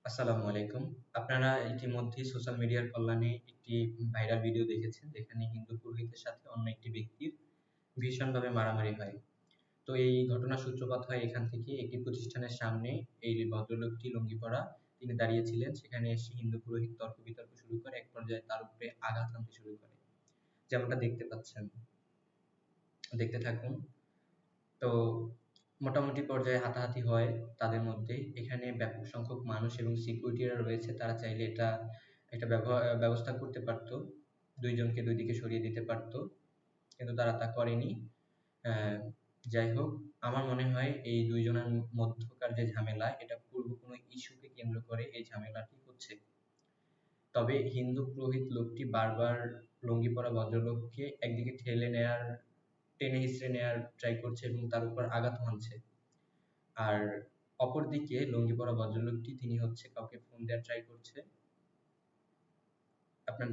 আসসালামু আলাইকুম। আপনারা ইতিমধ্যেই সোশ্যাল মিডিয়ার কল্যাণে একটি ভাইরাল ভিডিও দেখেছেন, যেখানে হিন্দু পুরোহিতের সাথে অন্য একটি ব্যক্তির ভীষণভাবে মারামারি হয়। তো এই ঘটনার সূত্রপাত হয় এখান থেকে। একটি প্রতিষ্ঠানের সামনে এই ভদ্রলোকটি লুঙ্গি পরা তিনি দাঁড়িয়েছিলেন। সেখানে এসে হিন্দু পুরোহিত তর্ক-বিতর্ক শুরু করে। এক পর্যায়ে তার উপরে আঘাত হানতে শুরু করে। যেমনটা দেখতে পাচ্ছেন। দেখতে থাকুন। তো মোটামুটি পর্যায়ে হাতাহাতি হয় তাদের মধ্যে। এখানে ব্যাপক সংখ্যক মানুষ এবং সিকিউরিটিরা রয়েছে। তারা চাইলে এটা একটা ব্যবস্থা করতে পারত। ২ জনকে ২ দিকে সরিয়ে দিতে পারত। কিন্তু তারা তা করেনি। অ্যা যাই হোক, আমার মনে হয় এই ২ জনের মধ্যকার যে ঝামেলা, এটা পূর্ব কোনো ইস্যুকে কেন্দ্র করে এই ঝামেলাটি হচ্ছে। তবে হিন্দু পুরোহিত লোকটি বারবার লুঙ্গি পরা ভদ্রলোককে একদিকে টেনে হিঁচড়ে নেয়ার ট্রাই করছে এবং তার উপর আঘাত হানছে। আর অপরদিকে লুঙ্গি পরা ভদ্রলোকটি তিনি হচ্ছে কাউকে ফোন দেওয়ার ট্রাই করছে। আপনারা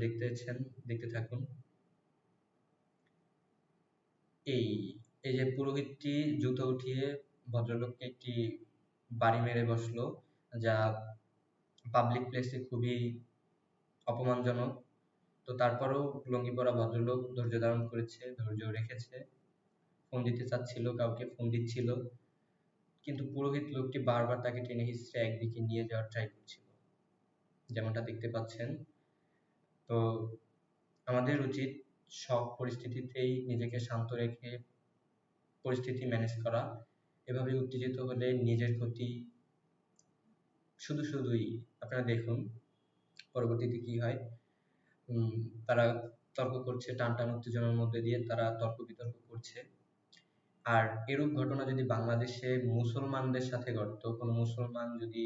দেখতে থাকুন। এই এই যে পুরোহিতটি জুতো উঠিয়ে ভদ্রলোককে একটি বাড়ি মেরে বসলো, যা পাবলিক প্লেসে খুবই অপমানজনক। তো তারপরেও লুঙ্গি পরা ভদ্রলোক ধৈর্য ধারণ করেছে, ধৈর্য রেখেছে। ফোন দিতে চাচ্ছিল, কাউকে ফোন দিচ্ছিল, কিন্তু পুরোহিত লোকটি বারবার তাকে টেনে হিঁচড়ে একদিকে নিয়ে যাওয়ার ট্রাই করছিল, যেমনটা দেখতে পাচ্ছেন। তো আমাদের উচিত সব পরিস্থিতিতেই নিজেকে শান্ত রেখে পরিস্থিতি ম্যানেজ করা। এভাবে উত্তেজিত হলে নিজের ক্ষতি শুধুই। আপনারা দেখুন পরবর্তীতে কি হয়। তারা তর্ক করছে, টানটান উত্তেজনার মধ্যে দিয়ে তারা তর্ক-বিতর্ক করছে। আর এরূপ ঘটনা যদি বাংলাদেশে মুসলমানদের সাথে ঘটতো, কোনো মুসলমান যদি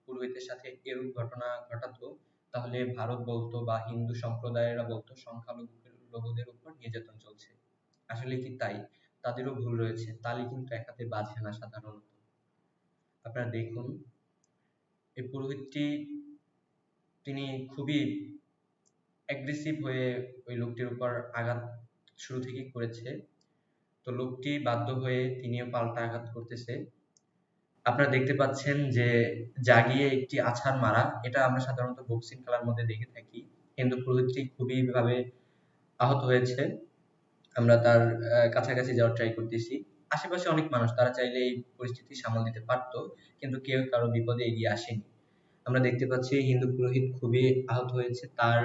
পুরোহিতের সাথে এরূপ ঘটনা ঘটাতো, তাহলে ভারত বলতো বা হিন্দু সম্প্রদায়েরা বলতো সংখ্যালঘুদের উপর নির্যাতন চলছে। আসলে কি তাই? তাদেরও ভুল রয়েছে। তালি কিন্তু এক হাতে বাজে না সাধারণত। আপনারা দেখুন, এই পুরোহিতটি তিনি খুবই অ্যাগ্রেসিভ হয়ে ওই লোকটির উপর আঘাত শুরু থেকেই করেছে। তো লোকটি বাধ্য হয়ে তিনিও পাল্টা আঘাত করতেছে। আপনারা দেখতে পাচ্ছেন যে জাগিয়ে একটি আছাড় মারা, এটা আমরা সাধারণত বক্সিং খেলার মধ্যে দেখে থাকি। কিন্তু পুরোহিতটি খুবই ভাবে আহত হয়েছে। আমরা তার কাছাকাছি যাওয়ার ট্রাই করতেছি। আশেপাশে অনেক মানুষ, তারা চাইলে এই পরিস্থিতি সামাল দিতে পারতো, কিন্তু কেউ কারো বিপদে এগিয়ে আসেনি। আমরা দেখতে পাচ্ছি হিন্দু পুরোহিত খুবই আহত হয়েছে। তার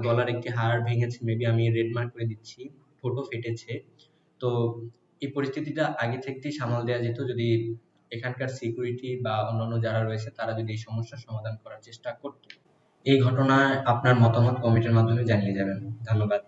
গলার একটি হাড় ভেঙেছে, মেবি আমি রেড মার্ক করে দিচ্ছি, ঠোঁটও ফেটেছে। তো এই পরিস্থিতিটা আগে থেকেই সামাল দেওয়া যেত যদি এখানকার সিকিউরিটি বা অন্যান্য যারা রয়েছে তারা যদি এই সমস্যার সমাধান করার চেষ্টা করত। এই ঘটনায় আপনার মতামত কমেন্টের মাধ্যমে জানিয়ে যাবেন। ধন্যবাদ।